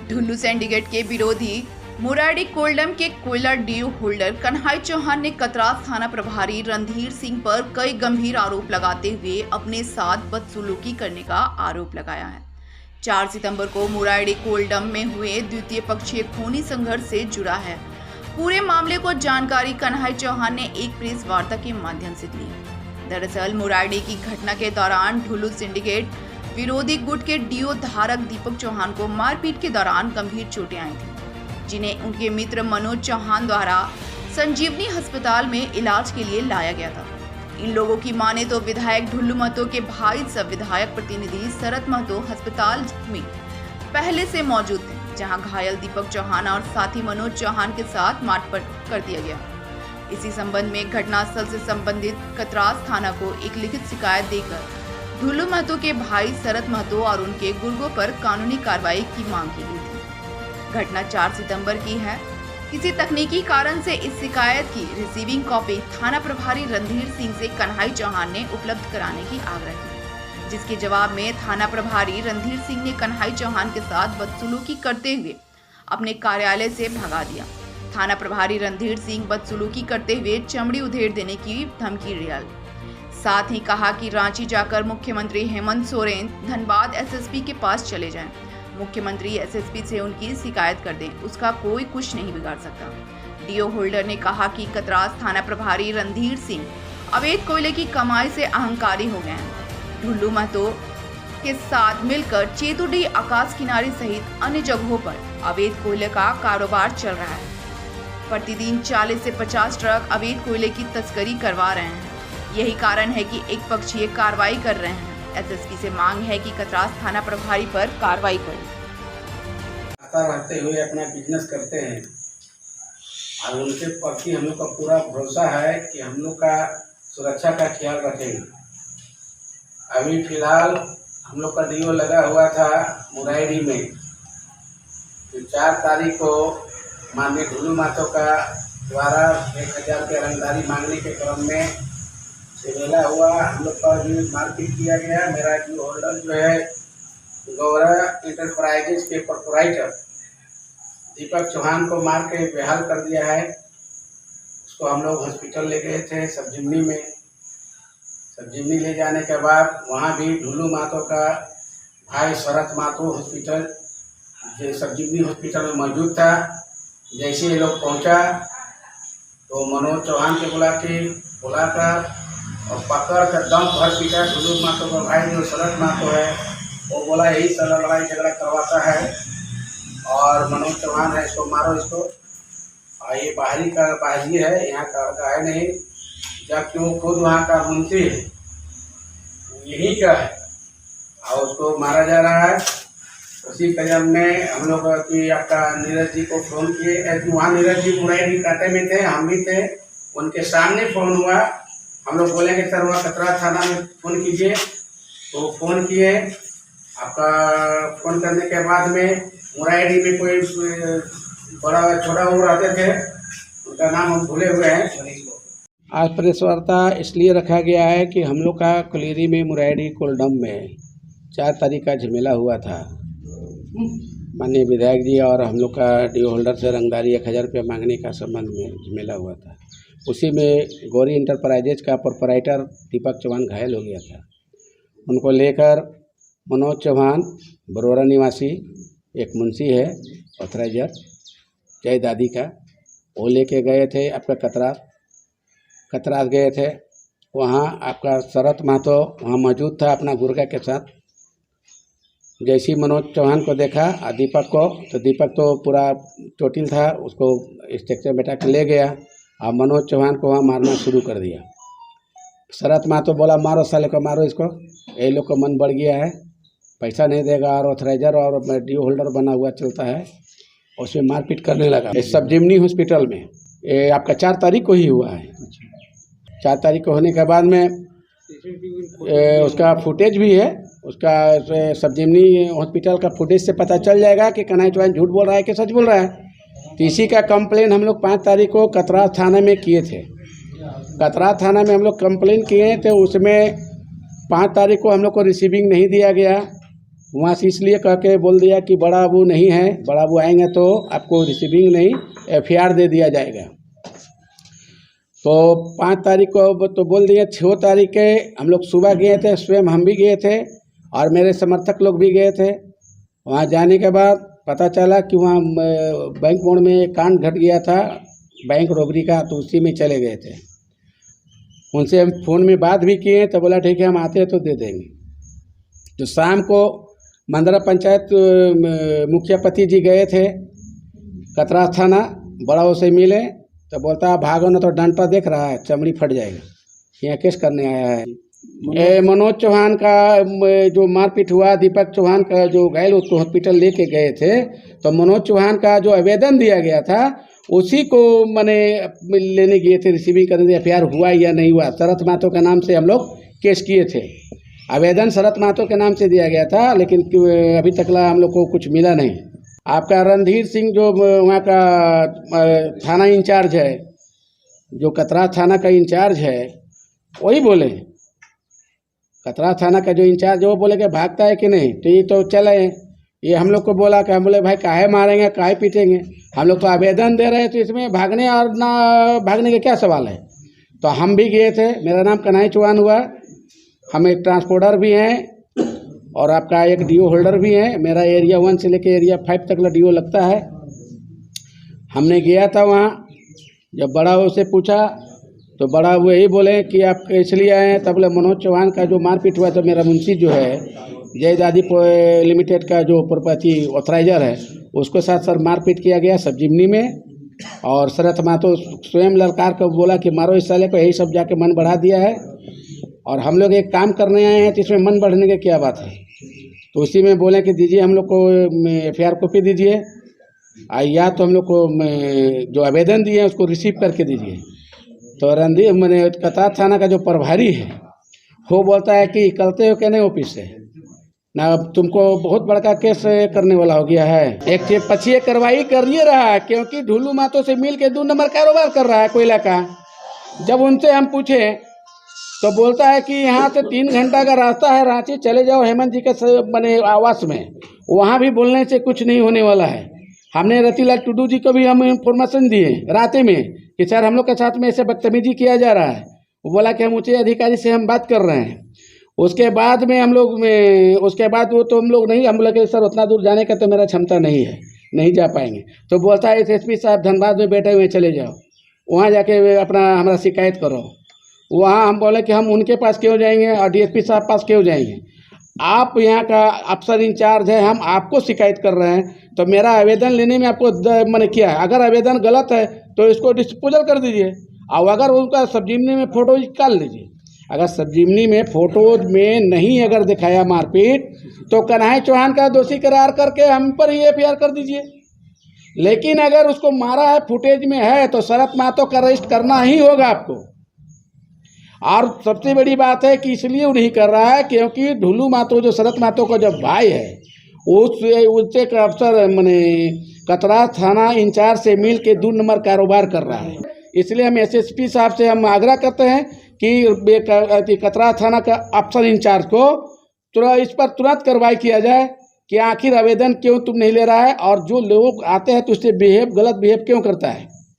Dhullu syndicate के विरोधी मुराडी कोल्डम के कोयला डीओ होल्डर कन्हई चौहान ने कतरास थाना प्रभारी रणधीर सिंह पर कई गंभीर आरोप लगाते हुए अपने साथ बदसलूकी करने का आरोप लगाया है। 4 सितंबर को मुराडी कोल्डम में हुए द्वितीय पक्षीय खूनी संघर्ष से जुड़ा है। पूरे मामले को जानकारी कन्हई चौहान ने एक प्रेस वार्ता के माध्यम से दी। दरअसल मुराडी की घटना के दौरान ढुल्लू सिंडिकेट विरोधी गुट के डीओ धारक दीपक चौहान को मारपीट के दौरान गंभीर चोटें आई थी, जिन्हें उनके मित्र मनोज चौहान द्वारा संजीवनी अस्पताल में इलाज के लिए लाया गया था। इन लोगों की माने तो विधायक ढुल्लू महतो के भाई सब विधायक प्रतिनिधि शरद महतो अस्पताल में पहले से मौजूद थे, जहां घायल दीपक चौहान और साथी मनोज चौहान के साथ मारपीट कर दिया गया। इसी संबंध में घटनास्थल से संबंधित कतरास थाना को एक लिखित शिकायत देकर ढुल्लू महतो के भाई शरद महतो और उनके गुर्गों पर कानूनी कार्रवाई की मांग की गई थी। घटना 4 सितंबर की है। किसी तकनीकी कारण से इस शिकायत की रिसीविंग कॉपी थाना प्रभारी रणधीर सिंह से कन्हई चौहान ने उपलब्ध कराने की आग्रह की, जिसके जवाब में थाना प्रभारी रणधीर सिंह ने कन्हई चौहान के साथ बदसलूकी करते हुए अपने कार्यालय से भगा दिया। थाना प्रभारी रणधीर सिंह बदसलूकी करते हुए चमड़ी उधेड़ देने की धमकी दिया। साथ ही कहा कि रांची जाकर मुख्यमंत्री हेमंत सोरेन धनबाद एसएसपी के पास चले जाएं। मुख्यमंत्री एसएसपी से उनकी शिकायत कर दें, उसका कोई कुछ नहीं बिगाड़ सकता। डीओ होल्डर ने कहा कि कतरास थाना प्रभारी रणधीर सिंह अवैध कोयले की कमाई से अहंकारी हो गए हैं। ढुल्लू महतो के साथ मिलकर चेतुडी आकाश किनारे सहित अन्य जगहों पर अवैध कोयले का कारोबार चल रहा है। प्रतिदिन 40 से 50 ट्रक अवैध कोयले की तस्करी करवा रहे हैं। यही कारण है कि एक पक्षीय कार्रवाई कर रहे हैं। एसएसपी से मांग है कि कतरास थाना प्रभारी पर कार्रवाई करें। रहते हुए अपना बिजनेस करते हैं और उनके प्रति हम लोग का पूरा भरोसा है कि हम लोग का सुरक्षा का ख्याल रखेंगे। अभी फिलहाल हम लोग का डीओ लगा हुआ था मुरारी में, तो 4 तारीख को माननीय ढुल्लू महतो का द्वारा 1000 रुपये रंगदारी मांगने के क्रम में झमेला हुआ। हम लोग पर भी मारपीट किया गया। मेरा डीओ होल्डर जो है गौरव इंटरप्राइजेज के प्रोपराइटर दीपक चौहान को मार के बेहाल कर दिया है। उसको हम लोग हॉस्पिटल ले गए थे सबजिमनी में। सबजिमनी ले जाने के बाद वहाँ भी ढुल्लू महतो का भाई शरद महतो हॉस्पिटल सबजिमनी हॉस्पिटल में मौजूद था। जैसे ये लोग पहुँचा तो मनोज चौहान के बुलाकर और पकड़ कर दम भर पीटा। ढुल्लू महतो का भाई जो शरद महतो है वो बोला यही सारा लड़ाई झगड़ा करवाता है और मनोज चौहान है, इसको मारो इसको। और ये बाहरी का बाजी है, यहाँ का है नहीं, जबकि वो खुद वहाँ का मुंशी है, यही का है और उसको मारा जा रहा है। उसी क्रम में हम लोग की आपका नीरज जी को फ़ोन किए। वहाँ नीरज जी मुरारी कांटे में थे, हम भी थे, उनके सामने फ़ोन हुआ। हम लोग बोले कि सर वहाँ कतरास थाना में फ़ोन कीजिए, तो फ़ोन किए। आपका फ़ोन करने के बाद में मुरारी में कोई बड़ा छोटा वो रहते थे, उनका नाम हम भूले हुए हैं। आज प्रेस वार्ता इसलिए रखा गया है कि हम लोग का कलेरी में मुरारी कोल्डम में 4 तारीख का झमेला हुआ था। माननीय विधायक जी और हम लोग का डीओ होल्डर से रंगदारी 1000 रुपये मांगने का संबंध में झमेला हुआ था। उसी में गौरी इंटरप्राइजेज का प्रोपराइटर दीपक चौहान घायल हो गया था। उनको लेकर मनोज चौहान बरोरा निवासी एक मुंशी है ऑथराइजर जय दादी का, वो लेके गए थे आपका कतरास गए थे। वहाँ आपका शरद महतो वहाँ मौजूद था अपना गुर्गा के साथ। जैसे ही मनोज चौहान को देखा और दीपक को, तो दीपक तो पूरा चोटिल था, उसको स्ट्रक्चर बैठा के ले गया और मनोज चौहान को वहाँ मारना शुरू कर दिया। शरद महतो बोला मारो साले को, मारो इसको। ये लोग को मन बढ़ गया है, पैसा नहीं देगा और ऑथराइजर और डीओ होल्डर बना हुआ चलता है, उसमें मारपीट करने लगा। इस सबजिमनी हॉस्पिटल में ये आपका 4 तारीख को ही हुआ है। 4 तारीख को होने के बाद में उसका फुटेज भी है, उसका सबजिमनी हॉस्पिटल का फुटेज से पता चल जाएगा कि कन्हई चौहान झूठ बोल रहा है कि सच बोल रहा है। तो इसी का कंप्लेन हम लोग 5 तारीख को कतरास थाना में किए थे। कतरास थाना में हम लोग कंप्लेन किए थे, उसमें 5 तारीख को हम लोग को रिसीविंग नहीं दिया गया। वहाँ से इसलिए कह के बोल दिया कि बड़ा बाबू नहीं है, बड़ा बाबू आएंगे तो आपको रिसीविंग नहीं FIR दे दिया जाएगा। तो 5 तारीख को तो बोल दिए। 6 तारीख के हम लोग सुबह गए थे, स्वयं हम भी गए थे और मेरे समर्थक लोग भी गए थे। वहाँ जाने के बाद पता चला कि वहाँ बैंक मोड़ में एक कांड घट गया था बैंक रॉबरी का, तो उसी में चले गए थे। उनसे हम फ़ोन में बात भी किए तो बोला ठीक है हम आते हैं तो दे देंगे। तो शाम को मंदरा पंचायत मुखिया पति जी गए थे कतरा थाना, बड़ा से मिले तो बोलता भागो ना तो डंडा देख रहा है चमड़ी फट जाएगा, यहाँ केस करने आया है। मनोज चौहान का जो मारपीट हुआ, दीपक चौहान का जो घायल, उसको हॉस्पिटल लेके गए थे। तो मनोज चौहान का जो आवेदन दिया गया था उसी को मैंने लेने गए थे, रिसीविंग करने। FIR हुआ या नहीं हुआ, शरत महतो के नाम से हम लोग केस किए थे। आवेदन शरत महतो के नाम से दिया गया था, लेकिन अभी तक हम लोग को कुछ मिला नहीं। आपका रणधीर सिंह जो वहाँ का थाना इंचार्ज है, जो कतरा थाना का इंचार्ज है, वही बोले, कतरा थाना का जो इंचार्ज है वो बोले कि भागता है कि नहीं। तो ये तो चले, ये हम लोग को बोला कि हम बोले भाई काहे मारेंगे, काहे पीटेंगे, हम लोग तो आवेदन दे रहे हैं, तो इसमें भागने और ना भागने का क्या सवाल है। तो हम भी गए थे। मेरा नाम कन्हैया चौहान हुआ, हम एक ट्रांसपोर्टर भी हैं और आपका एक DO होल्डर भी है। मेरा एरिया 1 से लेकर एरिया 5 तक DO लगता है। हमने गया था वहाँ, जब बड़ा वो से पूछा तो बड़ा वो यही बोले कि आप इसलिए आए हैं। तब बोले मनोज चौहान का जो मारपीट हुआ, तो मेरा मुंशी जो है जयदादी लिमिटेड का जो प्रॉपर्टी ऑथराइजर है, उसके साथ सर मारपीट किया गया सब जिमनी में। और शरत महतो स्वयं ललकार को बोला कि मारो इस साले को, यही सब जाके मन बढ़ा दिया है। और हम लोग एक काम करने आए हैं तो इसमें मन बढ़ने की क्या बात है। तो उसी में बोले कि दीजिए हम लोग को FIR कॉपी दीजिए, या तो हम लोग को जो आवेदन दिए उसको रिसीव करके दीजिए। तो रणधीर मैंने कतरा थाना का जो प्रभारी है वो बोलता है कि निकलते हो क्या नहीं ऑफिस से ना, अब तुमको बहुत बड़का केस करने वाला हो गया है। एक पछिए कार्रवाई करिए रहा है, क्योंकि ढुलू मातो से मिल के 2 नंबर कारोबार कर रहा है कोयला का। जब उनसे हम पूछे तो बोलता है कि यहाँ से 3 घंटा का रास्ता है, रांची चले जाओ हेमंत जी के बने आवास में, वहाँ भी बोलने से कुछ नहीं होने वाला है। हमने रतिलाल टुडू जी को भी हम इंफॉर्मेशन दिए राते में कि सर हम लोग के साथ में ऐसे बदतमीजी किया जा रहा है। वो बोला कि हम ऊँचे अधिकारी से हम बात कर रहे हैं। उसके बाद में हम लोग उसके बाद वो तो हम लोग नहीं, हम बोले कि सर उतना दूर जाने का तो मेरा क्षमता नहीं है, नहीं जा पाएंगे। तो बोलता है SSP साहब धनबाद में बैठे हुए, चले जाओ वहाँ जाके अपना हमारा शिकायत करो। वहाँ हम बोले कि हम उनके पास क्यों जाएंगे और DSP साहब पास क्यों जाएंगे, आप यहाँ का अफसर इंचार्ज है, हम आपको शिकायत कर रहे हैं। तो मेरा आवेदन लेने में आपको मैंने किया है, अगर आवेदन गलत है तो इसको डिस्पोजल कर दीजिए, और अगर उनका सब्जिमनी में फ़ोटो निकाल लीजिए। अगर सब्जिमनी में फ़ोटोज में नहीं अगर दिखाया मारपीट, तो कन्हैया चौहान का दोषी करार करके हम पर ही FIR कर दीजिए। लेकिन अगर उसको मारा है, फुटेज में है, तो शरत महतो का अरेस्ट करना ही होगा आपको। और सबसे बड़ी बात है कि इसलिए वो नहीं कर रहा है क्योंकि ढुलू महतो जो शरत महतो का जब भाई है, उससे अफसर मैंने कतरा थाना इंचार्ज से मिल के 2 नंबर कारोबार कर रहा है। इसलिए हम SSP साहब से हम आग्रह करते हैं कि कतरा थाना का अफसर इंचार्ज को इस पर तुरंत कार्रवाई किया जाए कि आखिर आवेदन क्यों तुम नहीं ले रहा है, और जो लोग आते हैं तो उससे गलत बिहेव क्यों करता है।